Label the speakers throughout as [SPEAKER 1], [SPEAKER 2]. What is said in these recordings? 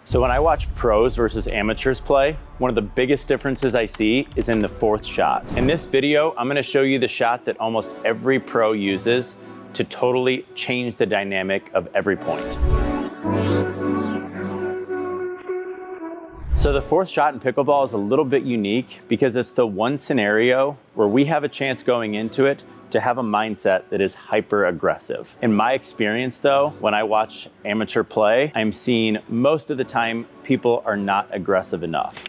[SPEAKER 1] So when I watch pros versus amateurs play, one of the biggest differences I see is in the fourth shot. In this video, I'm gonna show you the shot that almost every pro uses to totally change the dynamic of every point. So the fourth shot in pickleball is a little bit unique because it's the one scenario where we have a chance going into it to have a mindset that is hyper aggressive. In my experience though, when I watch amateur play, I'm seeing most of the time people are not aggressive enough.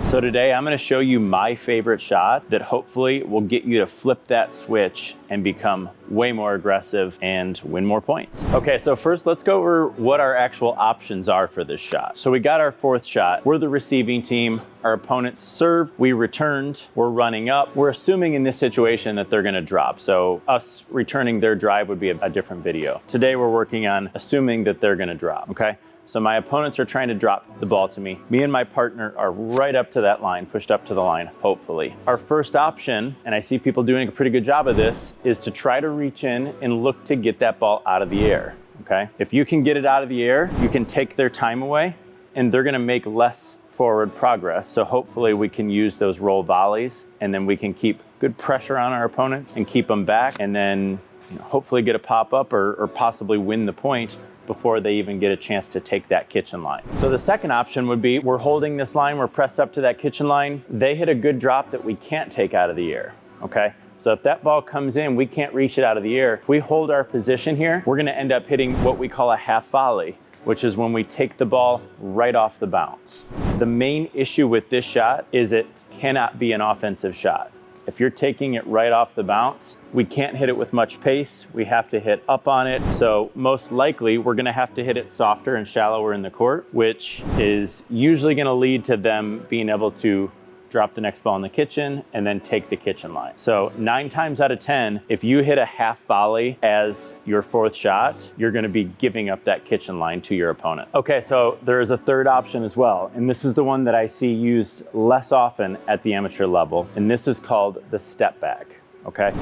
[SPEAKER 1] So today I'm gonna show you my favorite shot that hopefully will get you to flip that switch and become way more aggressive and win more points. Okay, so first let's go over what our actual options are for this shot. So we got our fourth shot. We're the receiving team. Our opponents serve, we returned, we're running up. We're assuming in this situation that they're gonna drop. So us returning their drive would be a different video. Today we're working on assuming that they're gonna drop, okay? So my opponents are trying to drop the ball to me. Me and my partner are right up to that line, pushed up to the line, hopefully. Our first option, and I see people doing a pretty good job of this, is to try to reach in and look to get that ball out of the air, okay? If you can get it out of the air, you can take their time away and they're gonna make less forward progress. So hopefully we can use those roll volleys and then we can keep good pressure on our opponents and keep them back and then hopefully get a pop up or possibly win the point before they even get a chance to take that kitchen line. So the second option would be we're holding this line, we're pressed up to that kitchen line. They hit a good drop that we can't take out of the air, okay? So if that ball comes in, we can't reach it out of the air. If we hold our position here, we're gonna end up hitting what we call a half volley, which is when we take the ball right off the bounce. The main issue with this shot is it cannot be an offensive shot. If you're taking it right off the bounce, we can't hit it with much pace. We have to hit up on it. So most likely we're gonna have to hit it softer and shallower in the court, which is usually gonna lead to them being able to drop the next ball in the kitchen and then take the kitchen line. So 9 times out of 10, if you hit a half volley as your fourth shot, you're gonna be giving up that kitchen line to your opponent. Okay, so there is a third option as well. And this is the one that I see used less often at the amateur level. And this is called the step back, okay?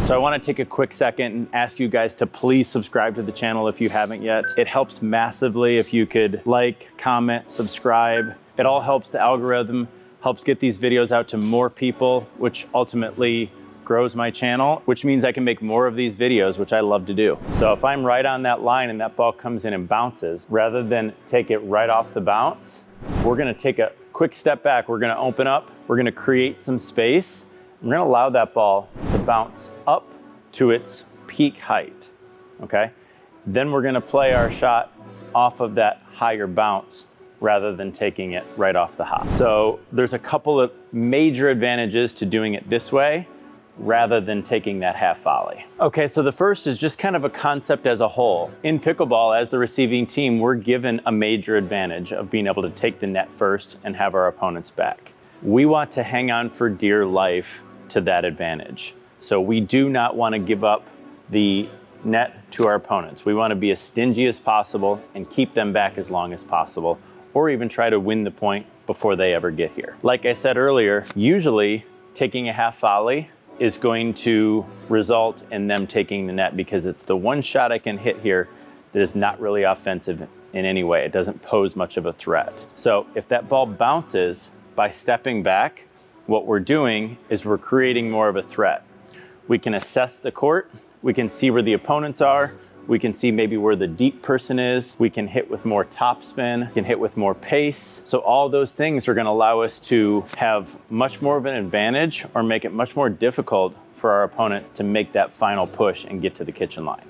[SPEAKER 1] So I want to take a quick second and ask you guys to please subscribe to the channel if you haven't yet. It helps massively if you could like, comment, subscribe. It all helps the algorithm, helps get these videos out to more people, which ultimately grows my channel, which means I can make more of these videos, which I love to do. So if I'm right on that line and that ball comes in and bounces, rather than take it right off the bounce, we're gonna take a quick step back. We're gonna open up, we're gonna create some space. We're gonna allow that ball to bounce up to its peak height, okay? Then we're gonna play our shot off of that higher bounce rather than taking it right off the hop. So there's a couple of major advantages to doing it this way rather than taking that half volley. Okay, so the first is just kind of a concept as a whole. In pickleball, as the receiving team, we're given a major advantage of being able to take the net first and have our opponents back. We want to hang on for dear life to that advantage. So we do not want to give up the net to our opponents. We want to be as stingy as possible and keep them back as long as possible, or even try to win the point before they ever get here. Like I said earlier, usually taking a half volley is going to result in them taking the net because it's the one shot I can hit here that is not really offensive in any way. It doesn't pose much of a threat. So if that ball bounces by stepping back, what we're doing is we're creating more of a threat. We can assess the court, we can see where the opponents are, we can see maybe where the deep person is, we can hit with more topspin, we can hit with more pace. So all those things are gonna allow us to have much more of an advantage or make it much more difficult for our opponent to make that final push and get to the kitchen line.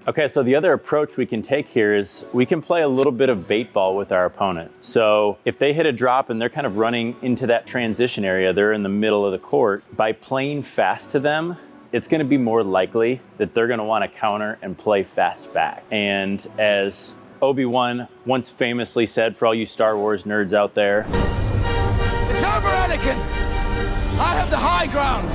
[SPEAKER 1] Okay, so the other approach we can take here is we can play a little bit of bait ball with our opponent. So if they hit a drop and they're kind of running into that transition area, they're in the middle of the court, by playing fast to them, it's gonna be more likely that they're gonna wanna counter and play fast back. And as Obi-Wan once famously said, for all you Star Wars nerds out there,
[SPEAKER 2] "It's over, Anakin! I have the high ground!"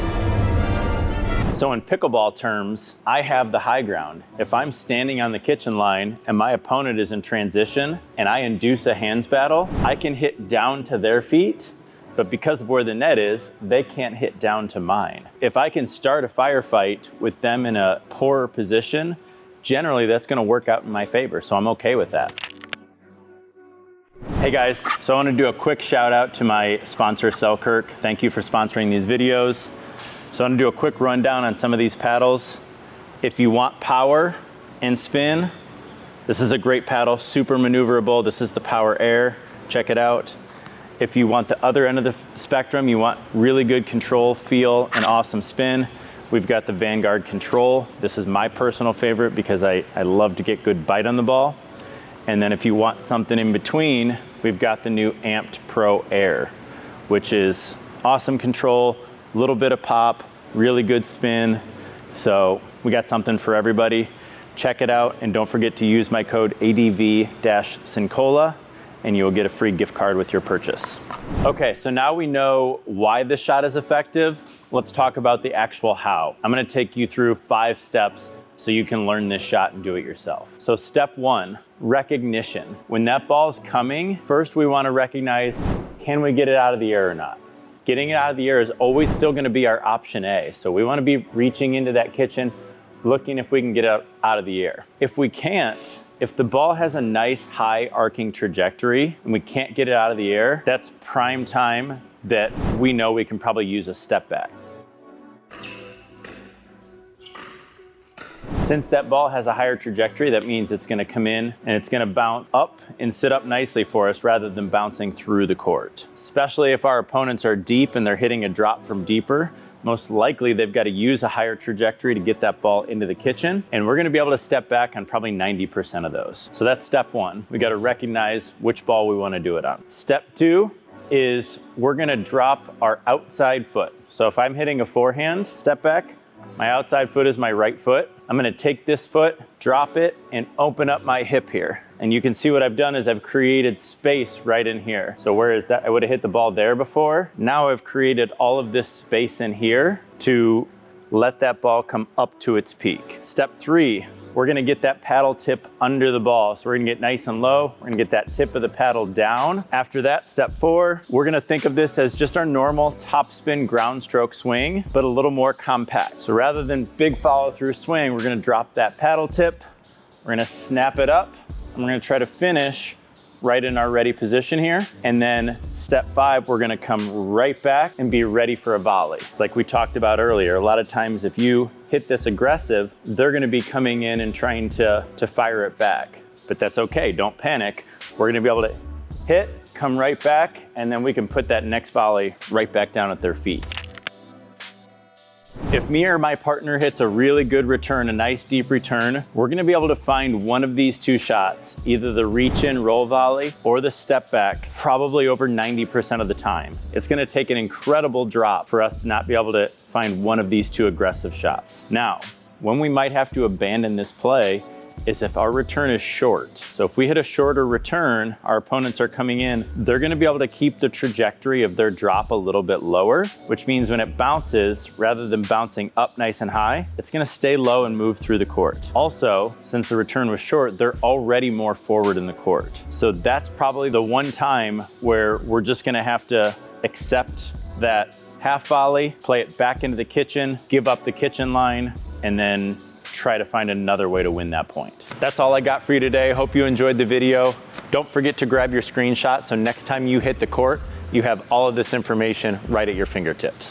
[SPEAKER 1] So in pickleball terms, I have the high ground. If I'm standing on the kitchen line and my opponent is in transition and I induce a hands battle, I can hit down to their feet but because of where the net is, they can't hit down to mine. If I can start a firefight with them in a poorer position, generally that's gonna work out in my favor, so I'm okay with that. Hey guys, so I want to do a quick shout out to my sponsor, Selkirk. Thank you for sponsoring these videos. So I want to do a quick rundown on some of these paddles. If you want power and spin, this is a great paddle, super maneuverable. This is the Power Air, check it out. If you want the other end of the spectrum, you want really good control, feel, and awesome spin, we've got the Vanguard Control. This is my personal favorite because I love to get good bite on the ball. And then if you want something in between, we've got the new Amped Pro Air, which is awesome control, a little bit of pop, really good spin. So we got something for everybody. Check it out, and don't forget to use my code ADV-Cincola, and you'll get a free gift card with your purchase. Okay, so now we know why this shot is effective. Let's talk about the actual how. I'm gonna take you through 5 steps so you can learn this shot and do it yourself. So step 1, recognition. When that ball's coming, first we wanna recognize, can we get it out of the air or not? Getting it out of the air is always still gonna be our option A. So we wanna be reaching into that kitchen, looking if we can get it out of the air. If we can't, if the ball has a nice high arcing trajectory and we can't get it out of the air, that's prime time that we know we can probably use a step back. Since that ball has a higher trajectory, that means it's gonna come in and it's gonna bounce up and sit up nicely for us rather than bouncing through the court. Especially if our opponents are deep and they're hitting a drop from deeper, most likely they've got to use a higher trajectory to get that ball into the kitchen, and we're gonna be able to step back on probably 90% of those. So that's step 1. We gotta recognize which ball we wanna do it on. Step 2 is we're gonna drop our outside foot. So if I'm hitting a forehand step back, my outside foot is my right foot. I'm gonna take this foot, drop it, and open up my hip here. And you can see what I've done is I've created space right in here. So whereas that I would have hit the ball there before, now I've created all of this space in here to let that ball come up to its peak. Step 3, we're gonna get that paddle tip under the ball. So we're gonna get nice and low. We're gonna get that tip of the paddle down. After that, step 4, we're gonna think of this as just our normal top spin ground stroke swing, but a little more compact. So rather than big follow through swing, we're gonna drop that paddle tip. We're gonna snap it up. And we're gonna try to finish right in our ready position here. And then step 5, we're gonna come right back and be ready for a volley. Like we talked about earlier, a lot of times if you hit this aggressive, they're gonna be coming in and trying to fire it back. But that's okay, don't panic. We're gonna be able to hit, come right back, and then we can put that next volley right back down at their feet. If me or my partner hits a really good return, a nice deep return, we're gonna be able to find one of these 2 shots, either the reach in roll volley or the step back, probably over 90% of the time. It's gonna take an incredible drop for us to not be able to find one of these 2 aggressive shots. Now, when we might have to abandon this play is if our return is short. So if we hit a shorter return, our opponents are coming in, they're gonna be able to keep the trajectory of their drop a little bit lower, which means when it bounces, rather than bouncing up nice and high, it's gonna stay low and move through the court. Also, since the return was short, they're already more forward in the court. So that's probably the one time where we're just gonna have to accept that half volley, play it back into the kitchen, give up the kitchen line, and then try to find another way to win that point. That's all I got for you today. Hope you enjoyed the video. Don't forget to grab your screenshot so next time you hit the court, you have all of this information right at your fingertips.